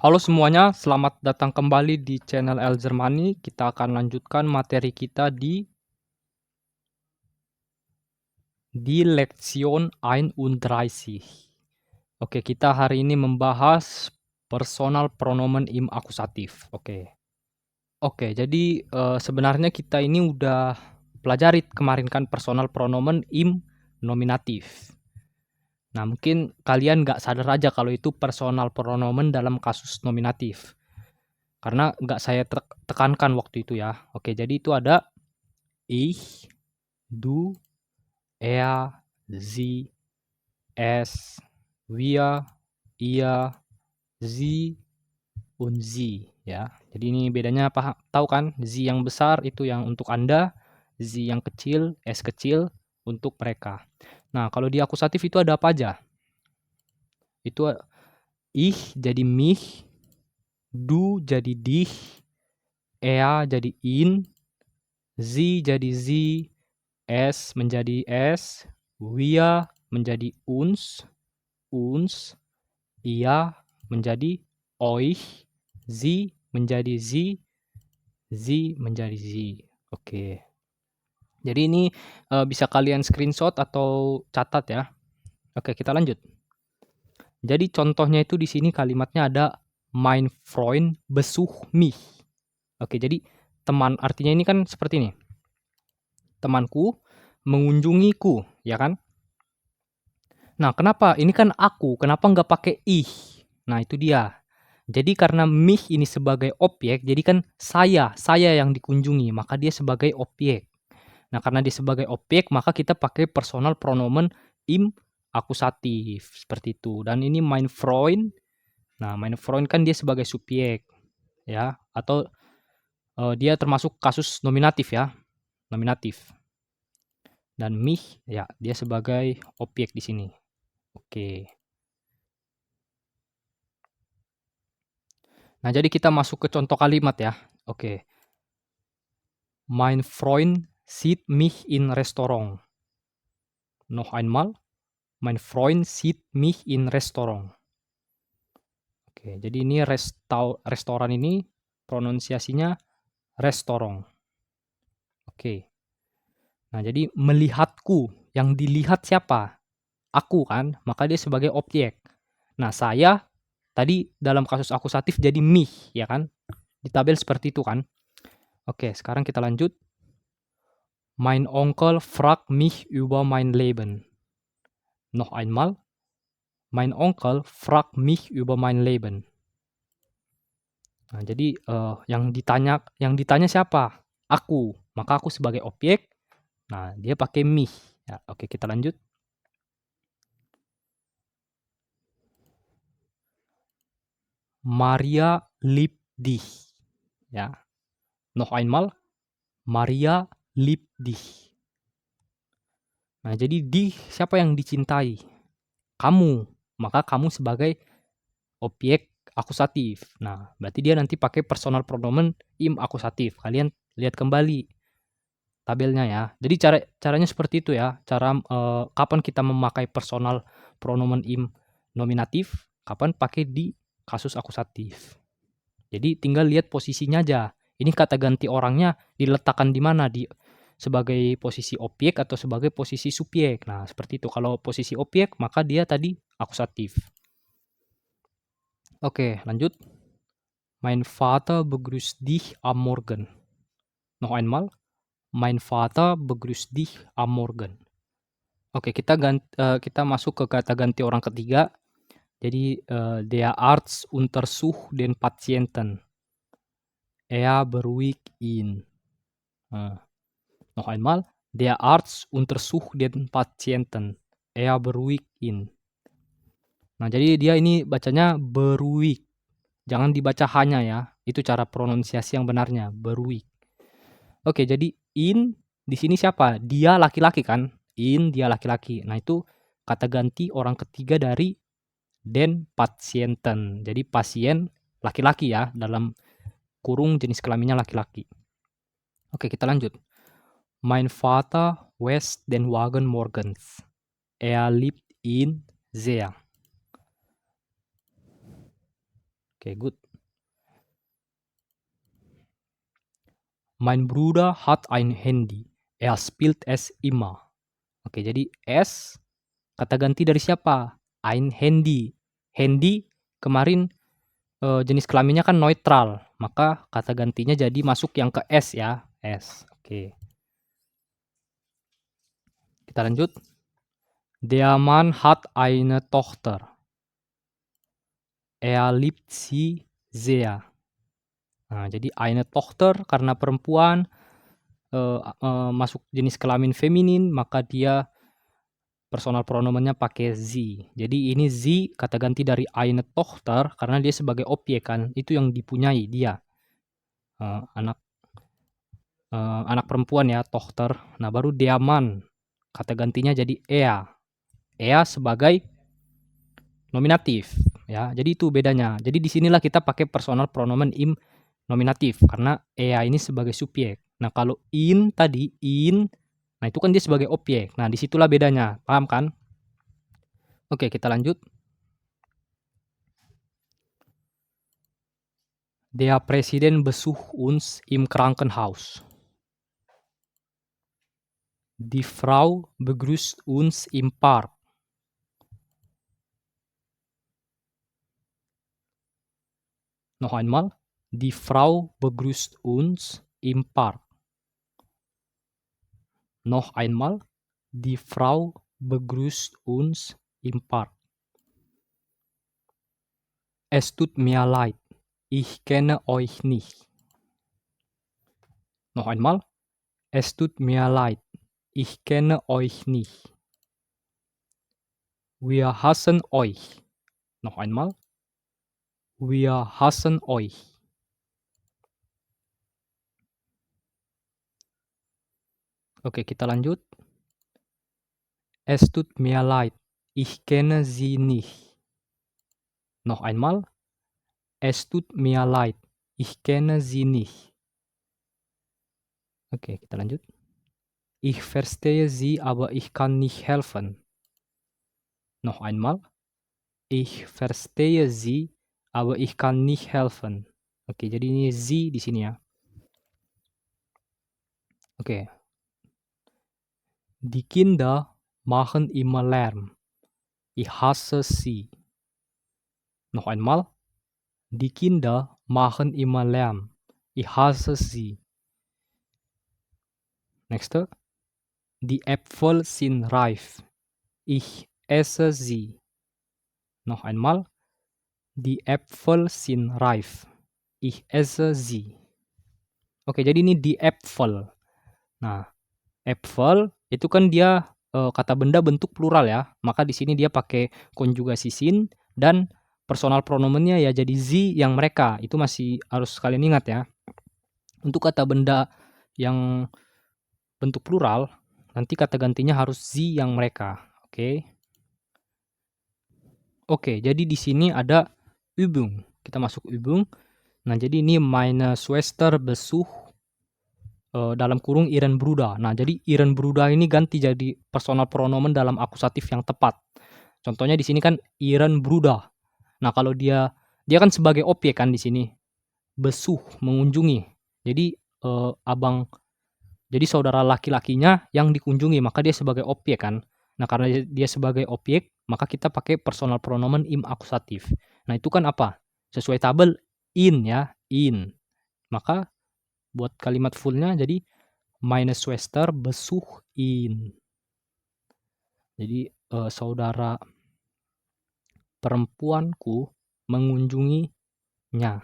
Halo semuanya, selamat datang kembali di channel El Germani. Kita akan lanjutkan materi kita di Lektion 31. Oke, kita hari ini membahas personal pronomen im akusatif. Oke, jadi sebenarnya kita ini udah pelajari kemarin kan personal pronomen im nominatif. Nah, mungkin kalian nggak sadar aja kalau itu personal pronomen dalam kasus nominatif. Karena nggak saya tekankan waktu itu ya. Oke, jadi itu ada ich, du, er, sie, es, wir, ihr, sie, und sie ya. Jadi ini bedanya apa? Tahu kan? Sie yang besar itu yang untuk Anda, sie yang kecil, es kecil untuk mereka. Nah, kalau di akusatif itu ada apa aja? Itu ich jadi mich, du jadi dich, er jadi ihn, sie jadi sie, es menjadi es, wir menjadi uns, ia menjadi euch, sie menjadi sie menjadi sie. Oke. Jadi ini bisa kalian screenshot atau catat ya. Oke, kita lanjut. Jadi contohnya itu di sini kalimatnya ada mein Freund besucht mich. Oke, jadi teman artinya ini kan seperti ini. Temanku mengunjungiku, ya kan? Nah, kenapa? Ini kan aku, kenapa nggak pakai ich? Nah, itu dia. Jadi karena mich ini sebagai objek, jadi kan saya yang dikunjungi, maka dia sebagai objek. Nah, karena dia sebagai objek, maka kita pakai personal pronomen im akusatif, seperti itu. Dan ini mein Freund. Nah, mein Freund kan dia sebagai subjek, ya, atau dia termasuk kasus nominatif ya, nominatif. Dan mich, ya, dia sebagai objek di sini. Oke. Nah, jadi kita masuk ke contoh kalimat ya. Oke. Mein Freund sieht mich in Restaurant. Noch einmal. Mein Freund sieht mich in Restaurant. Oke, jadi ini restoran ini pronunciasinya restaurant. Oke. Nah, jadi melihatku, yang dilihat siapa? Aku kan, maka dia sebagai objek. Nah, saya tadi dalam kasus akusatif jadi mich, ya kan? Di tabel seperti itu kan? Oke, sekarang kita lanjut. Mein Onkel fragt mich über mein Leben. Noch einmal. Mein Onkel fragt mich über mein Leben. Nah, jadi yang ditanya siapa? Aku. Maka aku sebagai objek. Nah, dia pakai mich. Ya, oke, kita lanjut. Maria liebt dich. Ya. Noch einmal. Maria liebt dich. Nah, jadi siapa yang dicintai? Kamu. Maka kamu sebagai objek akusatif. Nah, berarti dia nanti pakai personal pronomen im akusatif. Kalian lihat kembali tabelnya ya. Jadi caranya seperti itu ya. Cara kapan kita memakai personal pronomen im nominatif, kapan pakai di kasus akusatif. Jadi tinggal lihat posisinya aja. Ini kata ganti orangnya diletakkan di mana, di sebagai posisi objek atau sebagai posisi subjek. Nah, seperti itu. Kalau posisi objek, maka dia tadi akusatif. Oke, lanjut. Mein Vater begrüßt dich am Morgen. Noch einmal. Mein Vater begrüßt dich am Morgen. Oke, kita masuk ke kata ganti orang ketiga. Jadi der Arzt untersucht den Patienten. Er beruhigt ihn. Noch einmal. Der Arzt untersucht den Patienten. Er beruhigt ihn. Nah, jadi dia ini bacanya beruhigt. Jangan dibaca hanya ya. Itu cara pronunciasi yang benarnya, beruhigt. Oke, jadi in di sini siapa? Dia laki-laki kan? In dia laki-laki. Nah, itu kata ganti orang ketiga dari den Patienten. Jadi pasien laki-laki ya, dalam kurung jenis kelaminnya laki-laki. Oke, kita lanjut. Mein Vater wäscht den Wagen morgens. Er liebt ihn sehr. Oke, good. Mein Bruder hat ein Handy. Er spielt es immer. Oke, jadi es kata ganti dari siapa? Ein Handy. Handy kemarin jenis kelaminnya kan neutral, maka kata gantinya jadi masuk yang ke S ya, S. Oke. Kita lanjut. Der Mann hat eine Tochter. Er liebt sie sehr. Nah, jadi eine Tochter karena perempuan masuk jenis kelamin feminin, maka dia personal pronomennya pakai sie. Jadi ini sie kata ganti dari eine Tochter karena dia sebagai objek kan, itu yang dipunyai dia. Anak perempuan ya, Tochter. Nah, baru der Mann kata gantinya jadi er. Er sebagai nominatif ya. Jadi itu bedanya. Jadi disinilah kita pakai personal pronomen im nominatif karena er ini sebagai subjek. Nah, kalau in tadi, nah itu kan dia sebagai objek. Nah, disitulah bedanya. Paham kan? Oke, kita lanjut. Der Präsident besucht uns im Krankenhaus. Die Frau begrüßt uns im Park. Noch einmal. Die Frau begrüßt uns im Park. Noch einmal. Die Frau begrüßt uns im Park. Es tut mir leid. Ich kenne euch nicht. Noch einmal. Es tut mir leid. Ich kenne euch nicht. Wir hassen euch. Noch einmal. Wir hassen euch. Oke, kita lanjut. Es tut mir leid. Ich kenne sie nicht. Noch einmal. Es tut mir leid. Ich kenne sie nicht. Oke, kita lanjut. Ich verstehe sie, aber ich kann nicht helfen. Noch einmal. Ich verstehe sie, aber ich kann nicht helfen. Oke, jadi ini sie di sini ya. Oke. Die Kinder machen immer Lärm. Ich hasse sie. Noch einmal. Die Kinder machen immer Lärm. Ich hasse sie. Nächste. Die Äpfel sind reif. Ich esse sie. Noch einmal. Die Äpfel sind reif. Ich esse sie. Oke, jadi ini die Äpfel. Nah, Äpfel itu kan dia kata benda bentuk plural ya. Maka di sini dia pakai konjugasi sin dan personal pronomennya ya jadi sie yang mereka. Itu masih harus kalian ingat ya. Untuk kata benda yang bentuk plural, nanti kata gantinya harus sie yang mereka. Oke. Oke, jadi di sini ada Übung. Kita masuk Übung. Nah, jadi ini meine Schwester besucht dalam kurung ihren Bruder. Nah, jadi ihren Bruder ini ganti jadi personal pronomen dalam akusatif yang tepat. Contohnya di sini kan ihren Bruder. Nah, kalau dia kan sebagai objek kan di sini. Besuch, mengunjungi. Jadi jadi saudara laki-lakinya yang dikunjungi, maka dia sebagai objek kan. Nah, karena dia sebagai objek, maka kita pakai personal pronomen im akusatif. Nah, itu kan apa? Sesuai tabel in ya, in. Maka buat kalimat fullnya jadi meine Schwester besucht ihn. Jadi saudara perempuanku mengunjunginya.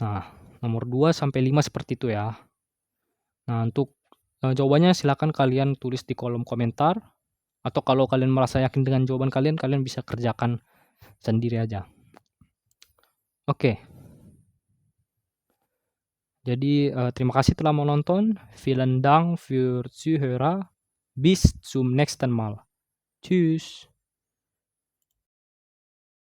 Nah, nomor 2 sampai 5 seperti itu ya. Nah, untuk jawabannya silakan kalian tulis di kolom komentar. Atau kalau kalian merasa yakin dengan jawaban kalian, kalian bisa kerjakan sendiri aja. Oke. Jadi terima kasih telah menonton. Vielen Dank für Zuhörer. Bis zum nächsten Mal. Tschüss.